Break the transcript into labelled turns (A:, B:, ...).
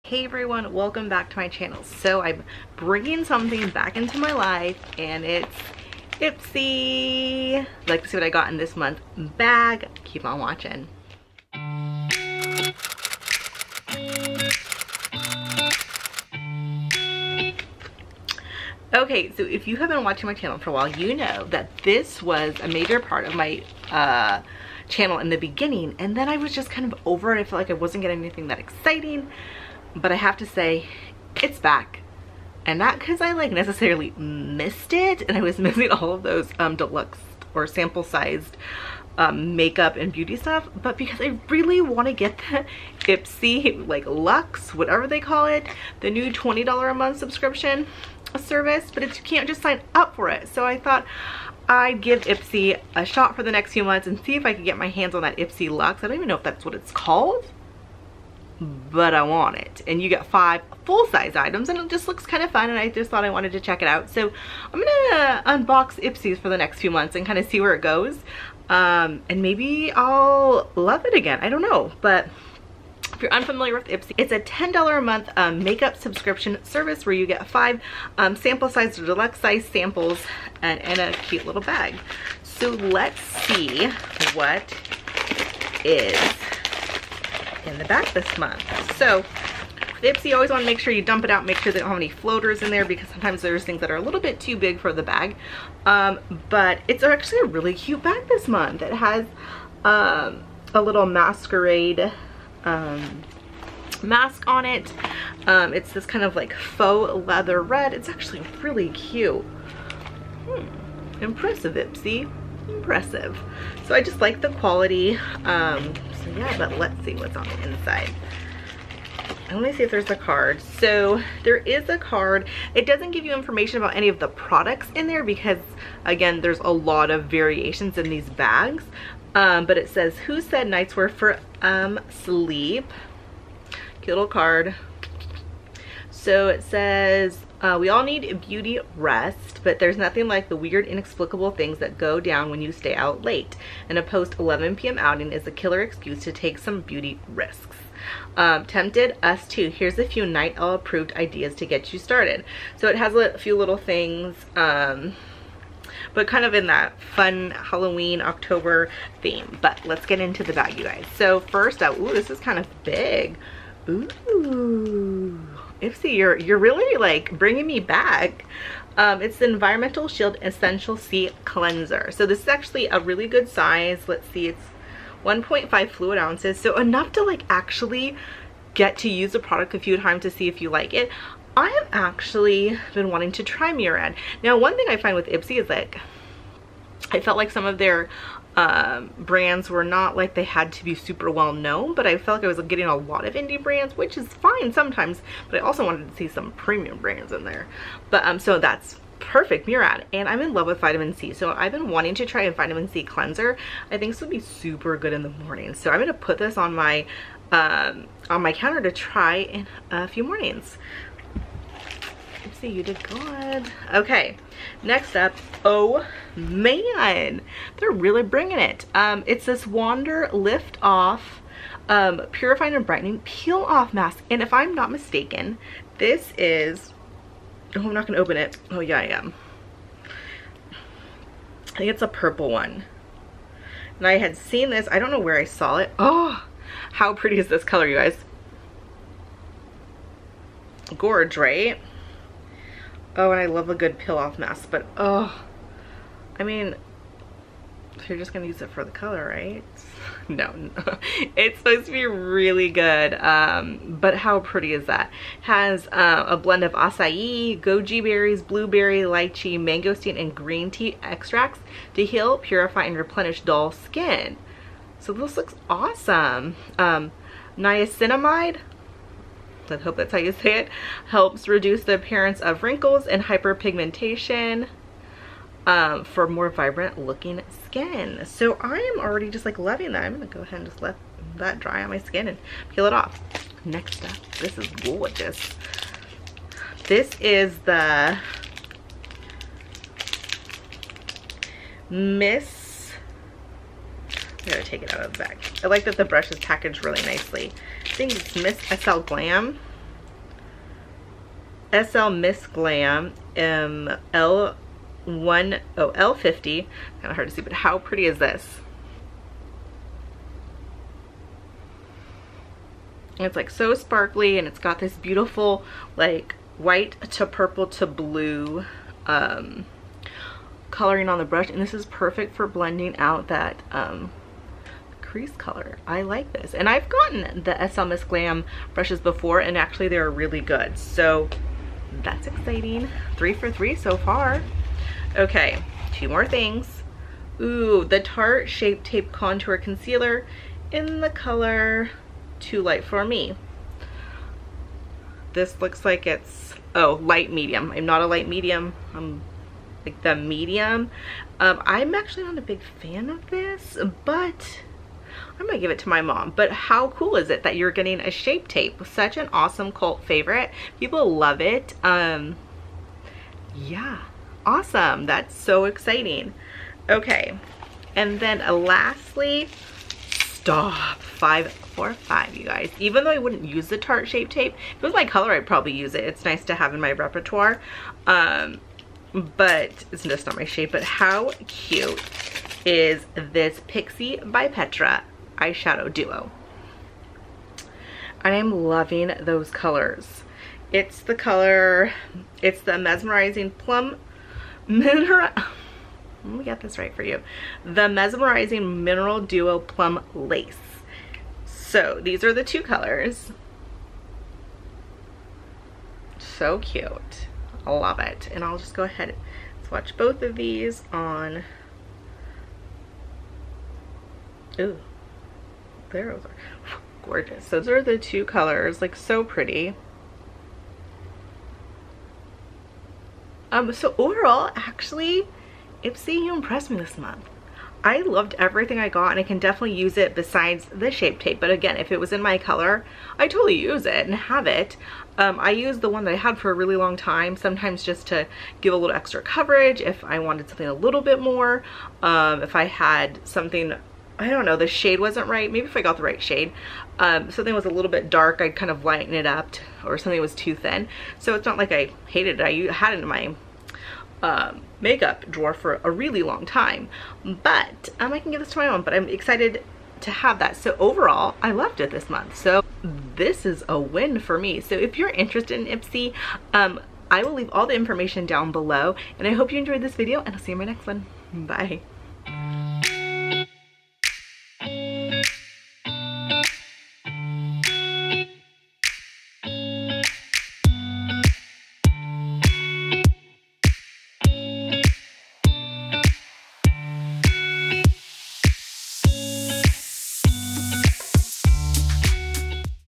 A: Hey everyone, welcome back to my channel. So I'm bringing something back into my life and it's Ipsy. Like to see what I got in this month's bag? Keep on watching. Okay, so if you have been watching my channel for a while, you know that this was a major part of my channel in the beginning, and then I was just kind of over it. I felt like I wasn't getting anything that exciting. But I have to say, it's back. And not because I like necessarily missed it, and I was missing all of those deluxe or sample sized makeup and beauty stuff, but because I really want to get the Ipsy like Luxe, whatever they call it, the new $20 a month subscription service, but you can't just sign up for it. So I thought I'd give Ipsy a shot for the next few months and see if I could get my hands on that Ipsy Luxe. I don't even know if that's what it's called, but I want it. And you get 5 full-size items and it just looks kind of fun, and I just thought I wanted to check it out. So I'm gonna unbox Ipsy's for the next few months and kind of see where it goes, and maybe I'll love it again. I don't know, but if you're unfamiliar with Ipsy, it's a $10 a month makeup subscription service where you get 5 sample size or deluxe size samples and a cute little bag. So let's see what is in the bag this month. So with Ipsy, you always want to make sure you dump it out, make sure they don't have any floaters in there, because sometimes there's things that are a little bit too big for the bag. But it's actually a really cute bag this month. It has a little masquerade mask on it. It's this kind of like faux leather red. It's actually really cute. Impressive, Ipsy. Impressive. So I just like the quality. So yeah, but let's see what's on the inside. Let me see if there's a card. So there is a card. It doesn't give you information about any of the products in there because, again, there's a lot of variations in these bags. But it says, "Who said nights were for sleep?" Cute little card. So it says, "We all need a beauty rest, but there's nothing like the weird, inexplicable things that go down when you stay out late. And a post 11 p.m. outing is a killer excuse to take some beauty risks. Tempted? Us too. Here's a few Night Owl approved ideas to get you started." So it has a few little things, but kind of in that fun Halloween October theme. But let's get into the bag, you guys. So first out, ooh, this is kind of big. Ooh. Ipsy, you're really like bringing me back. It's the Environmental Shield Essential C Cleanser. So this is actually a really good size. Let's see, it's 1.5 fluid ounces. So enough to like actually get to use the product a few times to see if you like it. I have actually been wanting to try Murad. Now, one thing I find with Ipsy is like, I felt like some of their brands were not like they had to be super well known, but I felt like I was getting a lot of indie brands, which is fine sometimes, but I also wanted to see some premium brands in there. But so that's perfect, Murad. And I'm in love with vitamin C, so I've been wanting to try a vitamin C cleanser. I think this would be super good in the morning, so I'm gonna put this on my counter to try in a few mornings. Ipsy, you did good. Okay, next up, oh man, they're really bringing it. It's this Wander Lift Off Purifying and Brightening Peel Off Mask, and if I'm not mistaken, this is, oh, I'm not gonna open it. Oh yeah, I am. I think it's a purple one, and I had seen this, I don't know where I saw it. Oh, how pretty is this color, you guys? Gorge, right? Oh, and I love a good peel off mask, but oh, I mean, so you're just gonna use it for the color, right? No, it's supposed to be really good, but how pretty is that? Has a blend of acai, goji berries, blueberry, lychee, mangosteen, and green tea extracts to heal, purify, and replenish dull skin. So this looks awesome. Niacinamide, I hope that's how you say it, helps reduce the appearance of wrinkles and hyperpigmentation for more vibrant looking skin. So I am already just like loving that. I'm gonna go ahead and just let that dry on my skin and peel it off. Next up, this is gorgeous. This is the Miss, I gotta take it out of the bag. I like that the brush is packaged really nicely. I think it's Miss SL Glam SL Miss Glam L50. Kind of hard to see, but how pretty is this? It's like so sparkly, and it's got this beautiful like white to purple to blue coloring on the brush, and this is perfect for blending out that crease color. I like this, and I've gotten the SL Miss Glam brushes before, and actually they're really good, so that's exciting. 3 for 3 so far. Okay, 2 more things. Ooh, the Tarte Shape Tape Contour Concealer in the color Too Light for Me. This looks like it's, oh, light medium. I'm not a light medium. I'm like the medium. I'm actually not a big fan of this, but I'm gonna give it to my mom. But how cool is it that you're getting a Shape Tape? Such an awesome cult favorite. People love it. Yeah, awesome. That's so exciting. Okay, and then lastly, stop, 5 for 5, you guys. Even though I wouldn't use the Tarte Shape Tape, if it was my color, I'd probably use it. It's nice to have in my repertoire, but it's just not my shape. But how cute is this Pixie by Petra eyeshadow duo? I am loving those colors. It's the color, it's the Mesmerizing Plum Mineral, let me get this right for you. The Mesmerizing Mineral Duo Plum Lace. So these are the 2 colors. So cute. I love it. And I'll just go ahead and swatch both of these on. Ooh, there those are. Gorgeous. So those are the 2 colors, like so pretty. So overall, actually, Ipsy, you impressed me this month. I loved everything I got, and I can definitely use it besides the Shape Tape. But again, if it was in my color, I totally use it and have it. I use the one that I had for a really long time, sometimes just to give a little extra coverage if I wanted something a little bit more. If I had something, I don't know, the shade wasn't right. Maybe if I got the right shade. Something was a little bit dark, I'd kind of lighten it up, or something was too thin. So it's not like I hated it. I had it in my makeup drawer for a really long time, but I can give this to my mom. But I'm excited to have that. So overall, I loved it this month. So this is a win for me. So if you're interested in Ipsy, I will leave all the information down below, and I hope you enjoyed this video, and I'll see you in my next one. Bye.